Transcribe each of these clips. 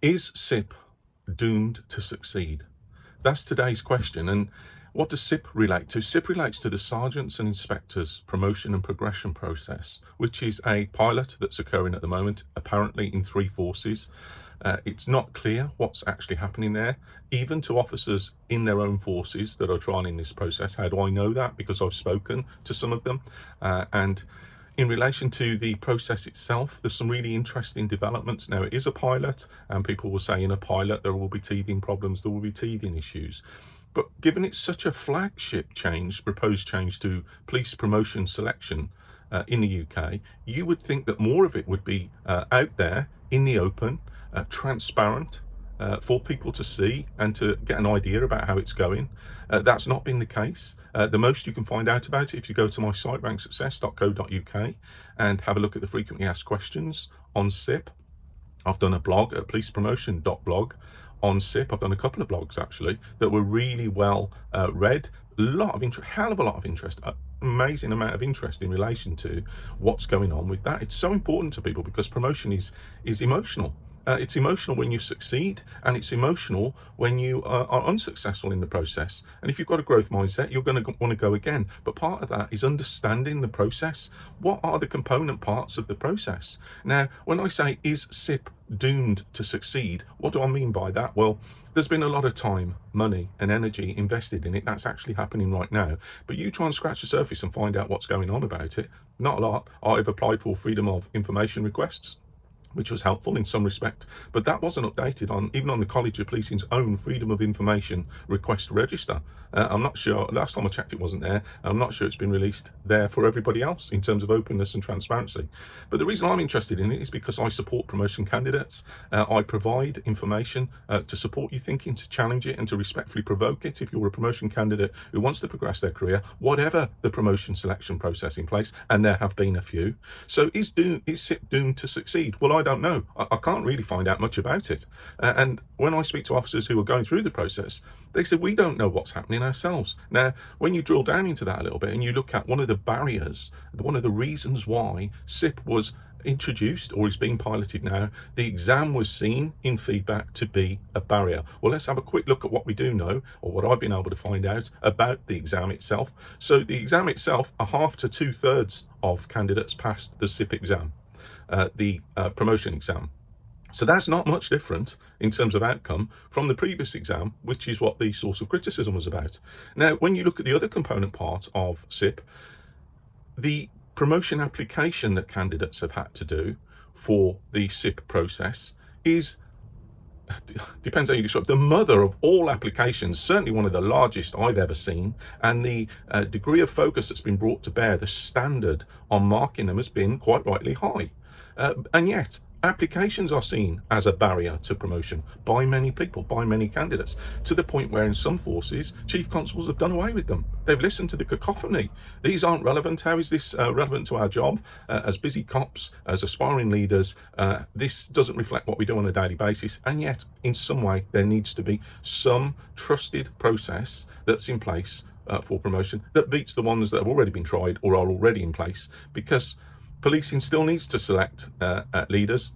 Is SIPP doomed to succeed? That's today's question. And what does SIPP relate to? SIPP relates to the Sergeants and Inspectors promotion and progression process, which is a pilot that's occurring at the moment, apparently in 3 forces. It's not clear what's actually happening there, even to officers in their own forces that are trialing this process. How do I know that? Because I've spoken to some of them. And in relation to the process itself, there's some really interesting developments. Now, it is a pilot, and people will say in a pilot there will be teething problems, there will be teething issues. But given it's such a flagship change, proposed change to police promotion selection in the UK, you would think that more of it would be out there in the open, transparent, for people to see and to get an idea about how it's going. That's not been the case. The most you can find out about it if you go to my site, ranksuccess.co.uk, and have a look at the frequently asked questions on SIPP. I've done a blog at policepromotion.blog on SIPP. I've done a couple of blogs actually that were really well read. A lot of interest, hell of a lot of interest, amazing amount of interest in relation to what's going on with that. It's so important to people because promotion is emotional. It's emotional when you succeed, and it's emotional when you are unsuccessful in the process. And if you've got a growth mindset, you're going to want to go again. But part of that is understanding the process. What are the component parts of the process? Now, when I say, is SIPP doomed to succeed, what do I mean by that? Well, there's been a lot of time, money and energy invested in it. That's actually happening right now. But you try and scratch the surface and find out what's going on about it. Not a lot. I've applied for freedom of information requests, which was helpful in some respect, but that wasn't updated on even on the College of Policing's own Freedom of Information request register. I'm not sure, last time I checked it wasn't there. I'm not sure it's been released there for everybody else in terms of openness and transparency. But the reason I'm interested in it is because I support promotion candidates. I provide information to support you thinking, to challenge it and to respectfully provoke it if you're a promotion candidate who wants to progress their career, whatever the promotion selection process in place, and there have been a few. So is SIPP doomed to succeed? Well, I don't know. I can't really find out much about it. And when I speak to officers who are going through the process, they said, we don't know what's happening ourselves. Now, when you drill down into that a little bit and you look at one of the barriers, one of the reasons why SIPP was introduced or is being piloted now, the exam was seen in feedback to be a barrier. Well, let's have a quick look at what we do know, or what I've been able to find out about the exam itself. So the exam itself, a half to 2/3 of candidates passed the SIPP exam, the promotion exam. So that's not much different in terms of outcome from the previous exam, which is what the source of criticism was about. Now, when you look at the other component part of SIPP, the promotion application that candidates have had to do for the SIPP process is, depends how you describe, the mother of all applications, certainly one of the largest I've ever seen, and the degree of focus that's been brought to bear, the standard on marking them has been quite rightly high. And yet, applications are seen as a barrier to promotion by many people, by many candidates, to the point where in some forces, chief constables have done away with them. They've listened to the cacophony. These aren't relevant. How is this relevant to our job as busy cops, as aspiring leaders? This doesn't reflect what we do on a daily basis. And yet, in some way, there needs to be some trusted process that's in place for promotion that beats the ones that have already been tried or are already in place, because policing still needs to select leaders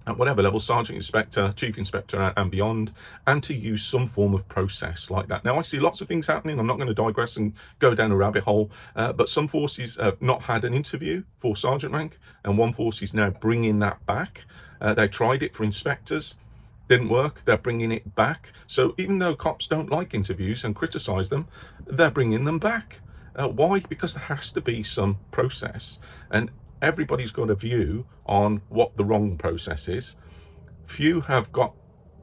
at whatever level, sergeant, inspector, chief inspector and beyond, and to use some form of process like that. Now, I see lots of things happening. I'm not going to digress and go down a rabbit hole, but some forces have not had an interview for sergeant rank, and one force is now bringing that back. They tried it for inspectors. Didn't work. They're bringing it back. So even though cops don't like interviews and criticize them, they're bringing them back. Why? Because there has to be some process, and everybody's got a view on what the wrong process is. Few have got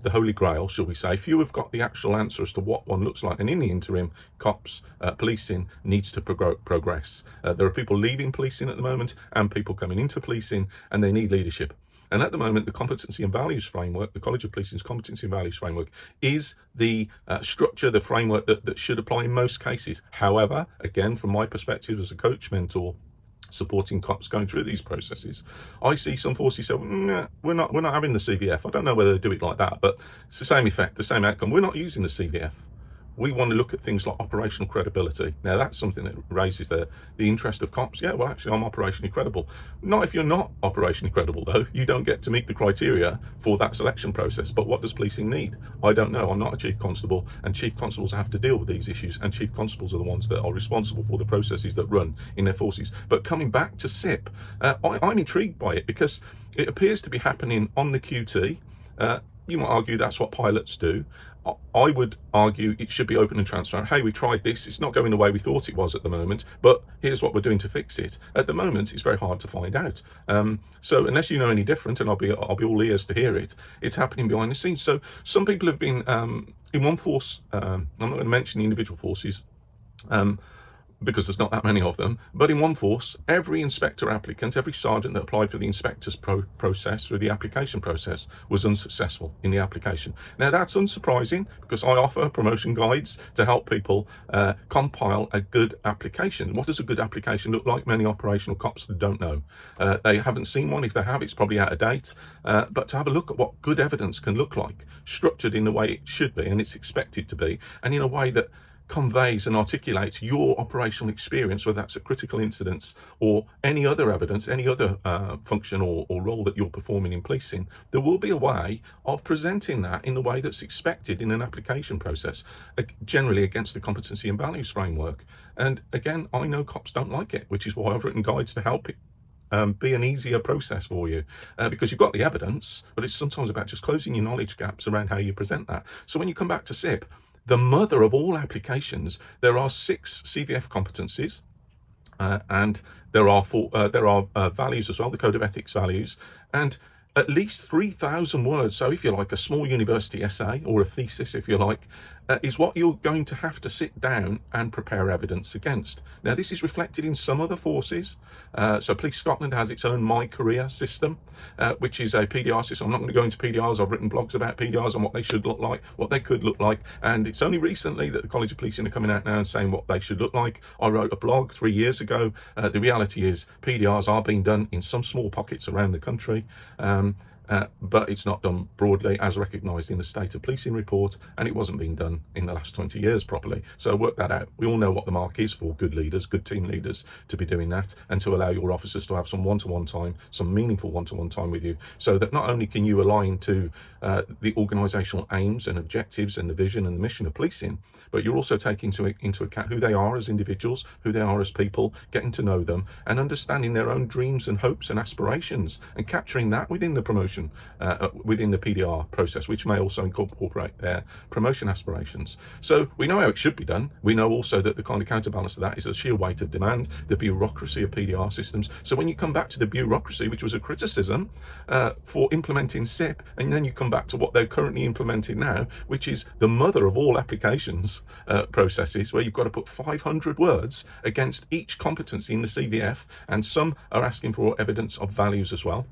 the holy grail, shall we say. Few have got the actual answer as to what one looks like. And in the interim, cops, policing needs to progress. There are people leaving policing at the moment and people coming into policing, and they need leadership. And at the moment, the competency and values framework, the College of Policing's competency and values framework, is the structure, the framework that should apply in most cases. However, again, from my perspective as a coach mentor, supporting cops going through these processes, I see some forces say, nah, we're not having the CVF. I don't know whether they do it like that, but it's the same effect, the same outcome. We're not using the CVF. we want to look at things like operational credibility. Now, that's something that raises the interest of cops. Yeah, well, actually, I'm operationally credible. Not if you're not operationally credible, though. You don't get to meet the criteria for that selection process. But what does policing need? I don't know. I'm not a chief constable, and chief constables have to deal with these issues, and chief constables are the ones that are responsible for the processes that run in their forces. But coming back to SIPP, I'm intrigued by it because it appears to be happening on the QT. You might argue that's what pilots do. I would argue it should be open and transparent. Hey, we tried this. It's not going the way we thought it was at the moment, but here's what we're doing to fix it. At the moment, it's very hard to find out. So unless you know any different, and I'll be all ears to hear it, it's happening behind the scenes. So some people have been in one force. I'm not going to mention the individual forces. Because there's not that many of them, but in one force, every inspector applicant, every sergeant that applied for the inspector's process through the application process was unsuccessful in the application. Now, that's unsurprising because I offer promotion guides to help people compile a good application. What does a good application look like? Many operational cops don't know. They haven't seen one. If they have, it's probably out of date. But to have a look at what good evidence can look like, structured in the way it should be and it's expected to be, and in a way that conveys and articulates your operational experience, whether that's a critical incidents or any other evidence, any other function or role that you're performing in policing, there will be a way of presenting that in the way that's expected in an application process, generally against the competency and values framework. And again, I know cops don't like it, which is why I've written guides to help it be an easier process for you, because you've got the evidence, but it's sometimes about just closing your knowledge gaps around how you present that. So when you come back to SIPP, the mother of all applications, there are 6 CVF competencies, and there are values as well, the Code of Ethics values, and at least 3,000 words. So if you like, a small university essay or a thesis, if you like, is what you're going to have to sit down and prepare evidence against. Now, this is reflected in some other forces. So Police Scotland has its own My Career system, which is a PDR system. I'm not going to go into PDRs. I've written blogs about PDRs and what they should look like, what they could look like. And it's only recently that the College of Policing are coming out now and saying what they should look like. I wrote a blog 3 years ago. The reality is PDRs are being done in some small pockets around the country. But it's not done broadly as recognised in the State of Policing report, and it wasn't being done in the last 20 years properly. So work that out. We all know what the mark is for good leaders, good team leaders, to be doing that, and to allow your officers to have some one-to-one time, some meaningful one-to-one time with you, so that not only can you align to the organisational aims and objectives and the vision and the mission of policing, but you're also taking into account who they are as individuals, who they are as people, getting to know them, and understanding their own dreams and hopes and aspirations, and capturing that within the promotion, within the PDR process, which may also incorporate their promotion aspirations. So we know how it should be done. We know also that the kind of counterbalance to that is the sheer weight of demand, the bureaucracy of PDR systems. So when you come back to the bureaucracy, which was a criticism for implementing SIPP, and then you come back to what they're currently implementing now, which is the mother of all applications processes, where you've got to put 500 words against each competency in the CVF, and some are asking for evidence of values as well.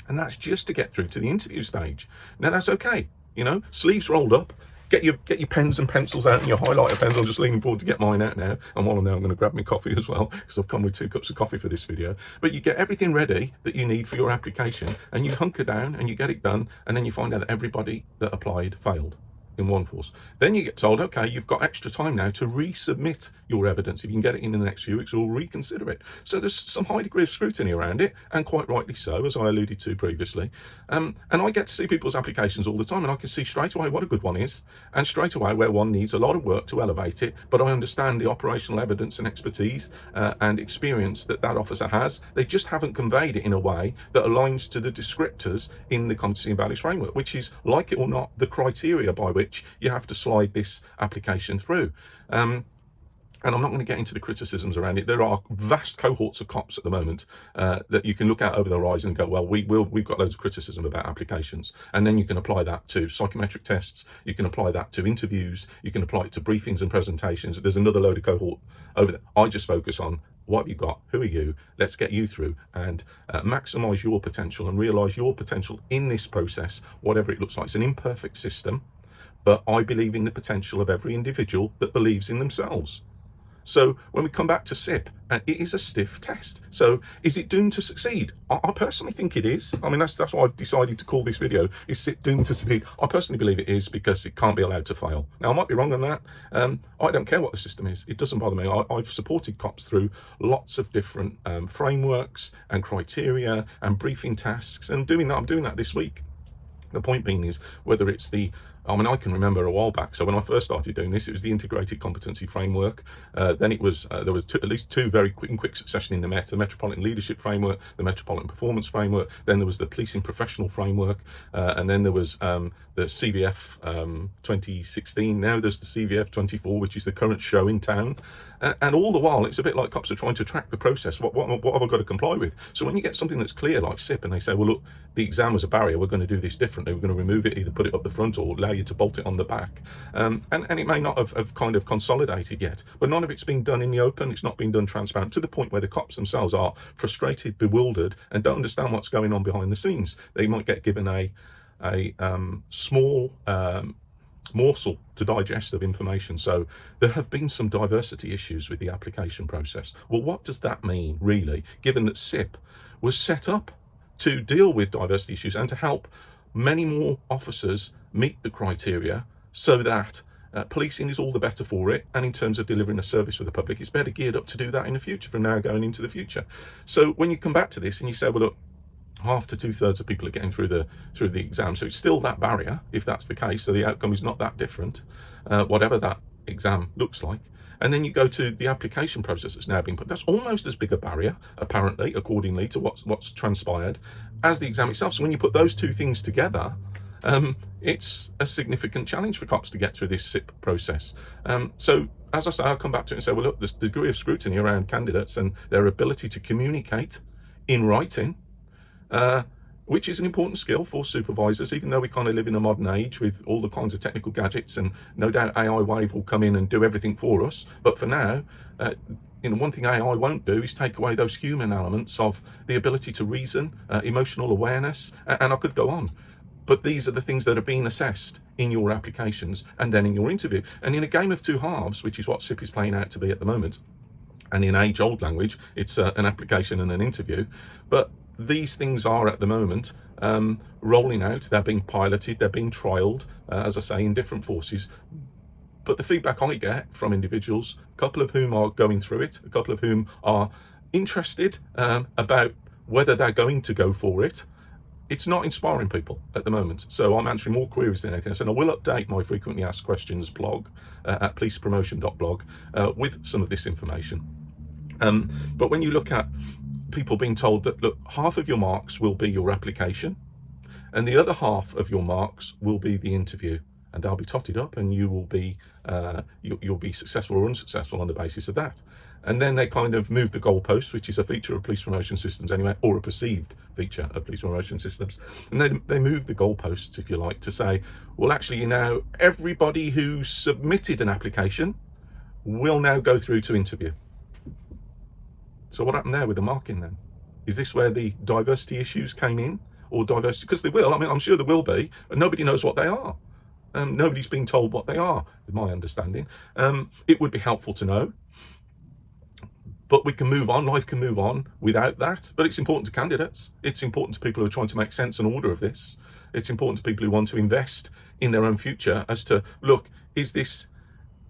And that's just to get through to the interview stage. Now that's okay, you know, sleeves rolled up. Get your pens and pencils out and your highlighter pens. I'm just leaning forward to get mine out now. And while I'm there, I'm going to grab my coffee as well, because I've come with 2 cups of coffee for this video. But you get everything ready that you need for your application, and you hunker down and you get it done, and then you find out that everybody that applied failed in one force. Then you get told, okay, you've got extra time now to resubmit your evidence. If you can get it in the next few weeks, we'll reconsider it. So there's some high degree of scrutiny around it, and quite rightly so, as I alluded to previously. And I get to see people's applications all the time, and I can see straight away what a good one is, and straight away where one needs a lot of work to elevate it. But I understand the operational evidence and expertise and experience that officer has. They just haven't conveyed it in a way that aligns to the descriptors in the competency and values framework, which is, like it or not, the criteria by which you have to slide this application through. And I'm not going to get into the criticisms around it. There are vast cohorts of cops at the moment that you can look out over the horizon and go, well, we've got loads of criticism about applications. And then you can apply that to psychometric tests. You can apply that to interviews. You can apply it to briefings and presentations. There's another load of cohort over there. I just focus on what have you got? Who are you? Let's get you through and maximize your potential and realize your potential in this process, whatever it looks like. It's an imperfect system, but I believe in the potential of every individual that believes in themselves. So when we come back to SIPP, and it is a stiff test. So is it doomed to succeed? I personally think it is. I mean, that's why I've decided to call this video, is SIPP doomed to succeed? I personally believe it is, because it can't be allowed to fail. Now, I might be wrong on that. I don't care what the system is. It doesn't bother me. I've supported cops through lots of different frameworks and criteria and briefing tasks, and I'm doing that this week. The point being is, whether it's I can remember a while back, so when I first started doing this, it was the integrated competency framework. Then it was, there was at least two very quick succession in the Metropolitan Leadership Framework, the Metropolitan Performance Framework, then there was the Policing Professional Framework, and then there was the CVF 2016, now there's the CVF 24, which is the current show in town. And all the while, it's a bit like cops are trying to track the process. What have I got to comply with? So when you get something that's clear, like SIPP, and they say, well, look, the exam was a barrier, we're going to do this differently, we're going to remove it, either put it up the front or allow you to bolt it on the back. And it may not have kind of consolidated yet, but none of it's been done in the open. It's not been done transparent, to the point where the cops themselves are frustrated, bewildered, and don't understand what's going on behind the scenes. They might get given a small morsel to digest of information. So there have been some diversity issues with the application process. Well, what does that mean, really, given that SIPP was set up to deal with diversity issues and to help many more officers meet the criteria, so that policing is all the better for it, and in terms of delivering a service for the public, it's better geared up to do that in the future, from now going into the future. So when you come back to this and you say, well, look, half to 2/3 of people are getting through the exam, so it's still that barrier, if that's the case, so the outcome is not that different, whatever that exam looks like. And then you go to the application process that's now been put, that's almost as big a barrier, apparently, accordingly to what's transpired, as the exam itself. So when you put those two things together, it's a significant challenge for cops to get through this SIPP process. So as I say, I'll come back to it and say, well, look, the degree of scrutiny around candidates and their ability to communicate in writing, which is an important skill for supervisors, even though we kind of live in a modern age with all the kinds of technical gadgets, and no doubt AI wave will come in and do everything for us. But for now, one thing AI won't do is take away those human elements of the ability to reason, emotional awareness, and I could go on. But these are the things that are being assessed in your applications and then in your interview. And in a game of two halves, which is what SIPP is playing out to be at the moment, and in age-old language, it's an application and an interview. But these things are at the moment rolling out, they're being piloted, they're being trialed, as I say, in different forces. But the feedback I get from individuals, a couple of whom are going through it, a couple of whom are interested about whether they're going to go for it, it's not inspiring people at the moment. So I'm answering more queries than anything else, and I will update my frequently asked questions blog at policepromotion.blog with some of this information. But when you look at people being told that, look, half of your marks will be your application and the other half of your marks will be the interview, and they'll be totted up, and you will be you'll be successful or unsuccessful on the basis of that. And then they kind of move the goalposts, which is a feature of police promotion systems anyway, or a perceived feature of police promotion systems. And they move the goalposts, if you like, to say, well, actually, everybody who submitted an application will now go through to interview. So what happened there with the marking then? Is this where the diversity issues came in? Or diversity, because they will, I'm sure there will be, but nobody knows what they are. Nobody's been told what they are, in my understanding. It would be helpful to know, but we can move on, life can move on without that. But it's important to candidates, it's important to people who are trying to make sense and order of this. It's important to people who want to invest in their own future as to, look, is this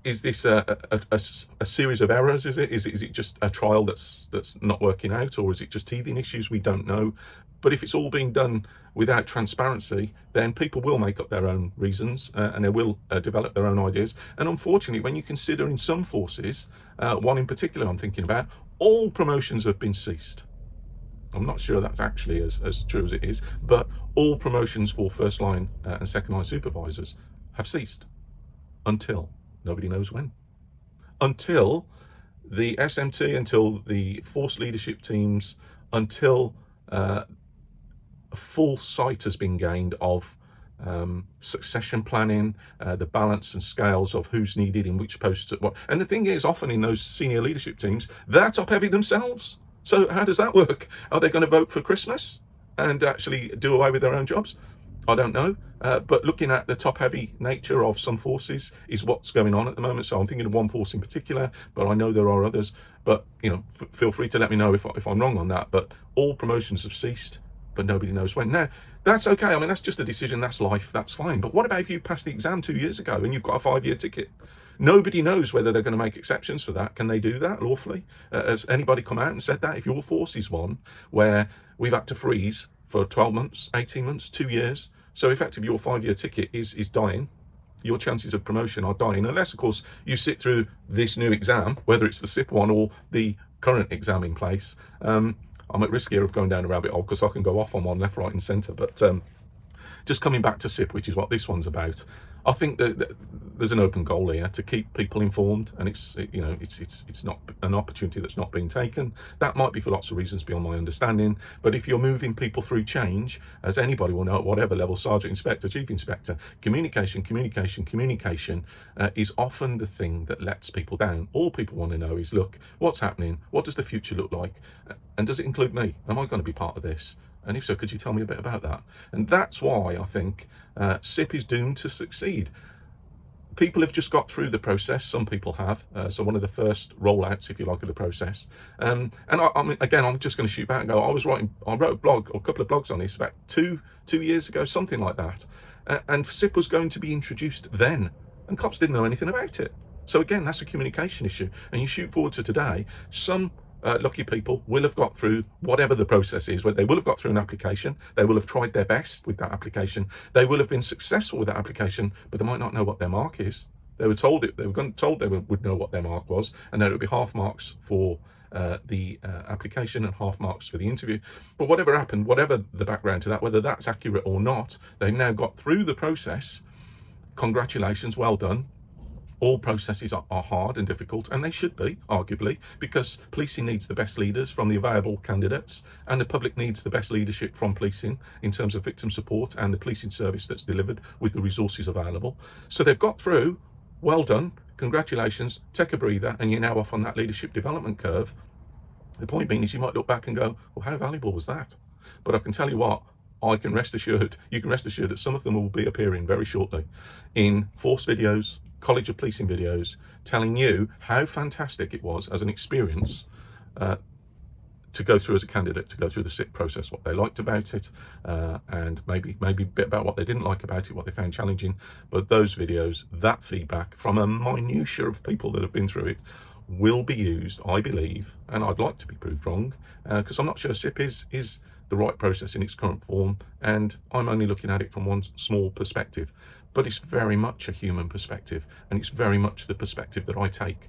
a series of errors? Is it just a trial that's not working out, or is it just teething issues? We don't know. But if it's all being done without transparency, then people will make up their own reasons and they will develop their own ideas. And unfortunately, when you consider in some forces, one in particular I'm thinking about, all promotions have been ceased. I'm not sure that's actually as true as it is, but all promotions for first line and second line supervisors have ceased until nobody knows when. Until the SMT, until the force leadership teams, until a full sight has been gained of succession planning, the balance and scales of who's needed in which posts at what. And the thing is, often in those senior leadership teams, they're top heavy themselves. So how does that work? Are they going to vote for Christmas and actually do away with their own jobs? I don't know. But looking at the top-heavy nature of some forces is what's going on at the moment. So I'm thinking of one force in particular, but I know there are others. But feel free to let me know if I'm wrong on that. But all promotions have ceased, but nobody knows when. Now, that's okay. I mean, that's just a decision. That's life. That's fine. But what about if you passed the exam 2 years ago and you've got a 5-year ticket? Nobody knows whether they're going to make exceptions for that. Can they do that lawfully? Has anybody come out and said that? If your force is one where we've had to freeze for 12 months, 18 months, 2 years, so effectively your 5-year ticket is dying, your chances of promotion are dying, unless, of course, you sit through this new exam, whether it's the SIPP one or the current exam in place. I'm at risk here of going down a rabbit hole because I can go off on one left, right and centre. But just coming back to SIPP, which is what this one's about, I think that there's an open goal here to keep people informed, and it's not an opportunity that's not being taken. That might be for lots of reasons beyond my understanding, but if you're moving people through change, as anybody will know at whatever level, sergeant, inspector, chief inspector, communication is often the thing that lets people down. All people want to know is, look, what's happening? What does the future look like? And does it include me? Am I going to be part of this? And if so, could you tell me a bit about that? And that's why I think SIPP is doomed to succeed. People have just got through the process. Some people have. So one of the first rollouts, if you like, of the process. And I mean, again, I'm just going to shoot back and go, I wrote a blog or a couple of blogs on this about two years ago, something like that. And SIPP was going to be introduced then, and cops didn't know anything about it. So again, that's a communication issue. And you shoot forward to today, some lucky people will have got through whatever the process is, where they will have got through an application, they will have tried their best with that application, they will have been successful with that application, but they might not know what their mark is. They were told they would know what their mark was, and then it would be half marks for the application and half marks for the interview. But whatever happened, whatever the background to that, whether that's accurate or not, they've now got through the process. Congratulations, well done. All processes are hard and difficult, and they should be, arguably, because policing needs the best leaders from the available candidates, and the public needs the best leadership from policing in terms of victim support and the policing service that's delivered with the resources available. So they've got through, well done, congratulations, take a breather, and you're now off on that leadership development curve. The point being is you might look back and go, well, how valuable was that? But I can tell you what, you can rest assured that some of them will be appearing very shortly in force videos, College of Policing videos, telling you how fantastic it was as an experience to go through as a candidate, to go through the SIPP process, what they liked about it, and maybe a bit about what they didn't like about it, what they found challenging. But those videos, that feedback from a minutiae of people that have been through it, will be used, I believe, and I'd like to be proved wrong, because I'm not sure SIPP is the right process in its current form, and I'm only looking at it from one small perspective. But it's very much a human perspective, and it's very much the perspective that I take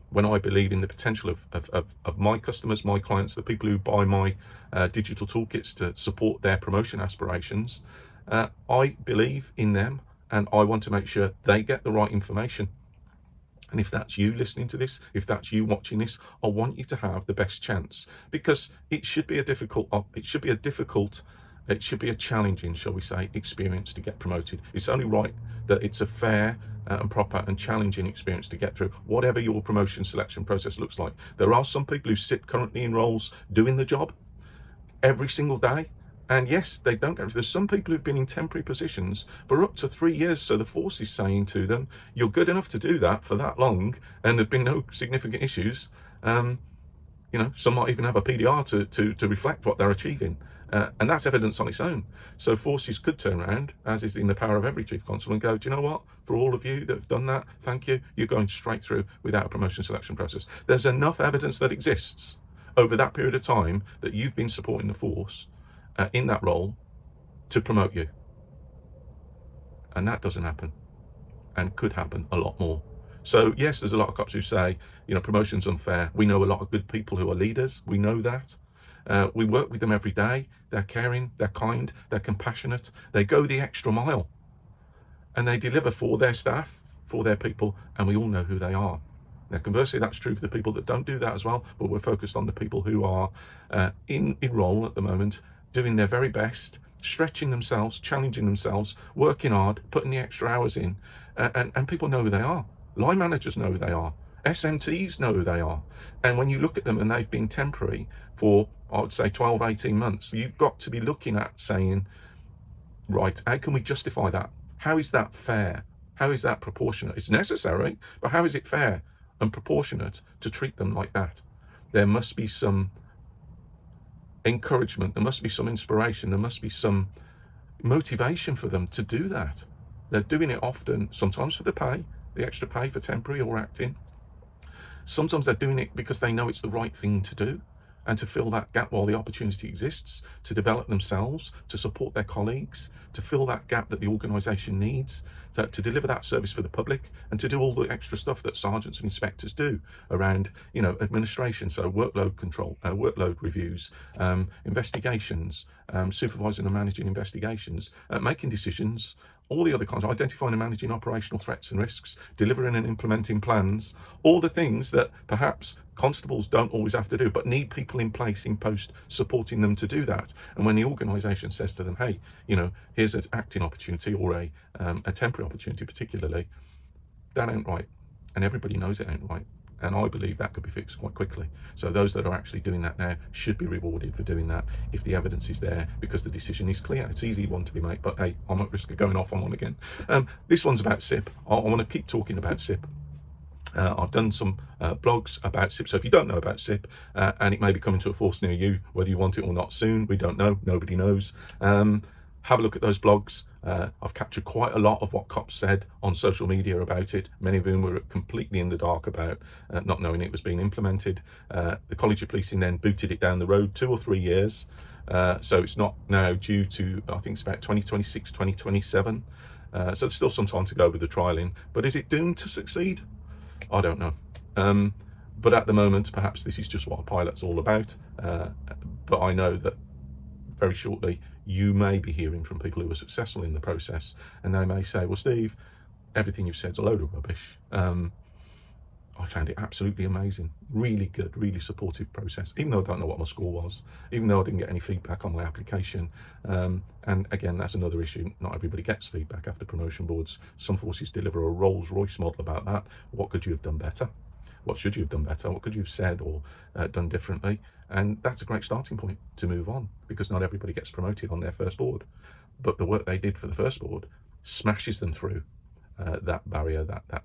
when I believe in the potential of my customers, my clients, the people who buy my digital toolkits to support their promotion aspirations. I believe in them, and I want to make sure they get the right information. And if that's you listening to this, if that's you watching this, I want you to have the best chance, because it should be a challenging, shall we say, experience to get promoted. It's only right that it's a fair and proper and challenging experience to get through, whatever your promotion selection process looks like. There are some people who sit currently in roles doing the job every single day, and yes, they don't get. There's some people who've been in temporary positions for up to 3 years, so the force is saying to them, you're good enough to do that for that long, and there've been no significant issues. Some might even have a PDR to reflect what they're achieving. And that's evidence on its own. So forces could turn around, as is in the power of every chief constable, and go, do you know what? For all of you that have done that, thank you. You're going straight through without a promotion selection process. There's enough evidence that exists over that period of time that you've been supporting the force in that role to promote you. And that doesn't happen, and could happen a lot more. So yes, there's a lot of cops who say, promotion's unfair. We know a lot of good people who are leaders. We know that. We work with them every day. They're caring, they're kind, they're compassionate. They go the extra mile, and they deliver for their staff, for their people, and we all know who they are. Now, conversely, that's true for the people that don't do that as well, but we're focused on the people who are in role at the moment, doing their very best, stretching themselves, challenging themselves, working hard, putting the extra hours in, and people know who they are. Line managers know who they are. SMTs know who they are. And when you look at them and they've been temporary for, I would say, 12, 18 months, you've got to be looking at saying, right? How can we justify that? How is that fair? How is that proportionate? It's necessary, but how is it fair and proportionate to treat them like that? There must be some encouragement, there must be some inspiration, there must be some motivation for them to do that. They're doing it often, sometimes for the pay, the extra pay for temporary or acting. Sometimes they're doing it because they know it's the right thing to do, and to fill that gap while the opportunity exists, to develop themselves, to support their colleagues, to fill that gap that the organisation needs, to deliver that service for the public, and to do all the extra stuff that sergeants and inspectors do around, administration, so workload control, workload reviews, investigations, supervising and managing investigations, making decisions, all the other kinds, identifying and managing operational threats and risks, delivering and implementing plans, all the things that perhaps constables don't always have to do, but need people in place in post supporting them to do that. And when the organisation says to them, hey, here's an acting opportunity or a temporary opportunity particularly, that ain't right. And everybody knows it ain't right. And I believe that could be fixed quite quickly. So those that are actually doing that now should be rewarded for doing that if the evidence is there, because the decision is clear. It's an easy one to be made, but hey, I'm at risk of going off on one again. This one's about SIPP. I want to keep talking about SIPP. I've done some blogs about SIPP. So if you don't know about SIPP, and it may be coming to a force near you, whether you want it or not soon, we don't know. Nobody knows. Have a look at those blogs. I've captured quite a lot of what cops said on social media about it. Many of whom were completely in the dark about not knowing it was being implemented. The College of Policing then booted it down the road 2 or 3 years. So it's not now due to, I think it's about 2026, 2027. So there's still some time to go with the trialling. But is it doomed to succeed? I don't know. But at the moment, perhaps this is just what a pilot's all about. But I know that very shortly you may be hearing from people who were successful in the process, and they may say, well, Steve, everything you've said is a load of rubbish. I found it absolutely amazing, really good, really supportive process, even though I don't know what my score was, even though I didn't get any feedback on my application. And again, that's another issue. Not everybody gets feedback after promotion boards. Some forces deliver a Rolls-Royce model about that. What could you have done better? What should you have done better? What could you have said or done differently? And that's a great starting point to move on, because not everybody gets promoted on their first board. But the work they did for the first board smashes them through that barrier, that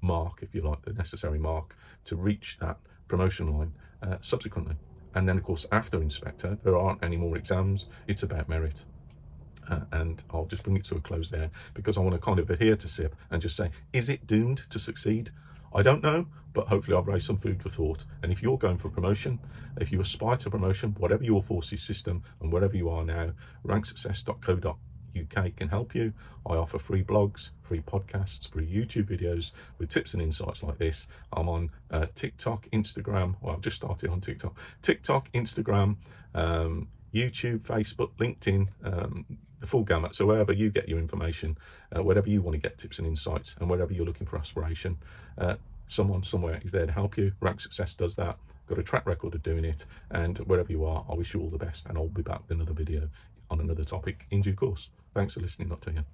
mark, if you like, the necessary mark to reach that promotion line subsequently. And then, of course, after inspector, there aren't any more exams. It's about merit. And I'll just bring it to a close there, because I want to kind of adhere to SIPP and just say, is it doomed to succeed? I don't know, but hopefully I've raised some food for thought. And if you're going for promotion, if you aspire to promotion, whatever your forces system and wherever you are now, ranksuccess.co.uk can help you. I offer free blogs, free podcasts, free YouTube videos with tips and insights like this. I'm on TikTok, Instagram. Well, I've just started on TikTok, Instagram, YouTube, Facebook, LinkedIn, the full gamut. So wherever you get your information, wherever you want to get tips and insights, and wherever you're looking for aspiration, someone somewhere is there to help you. Rank Success does that. Got a track record of doing it. And wherever you are, I wish you all the best, and I'll be back with another video on another topic in due course. Thanks for listening, Dr. Ian.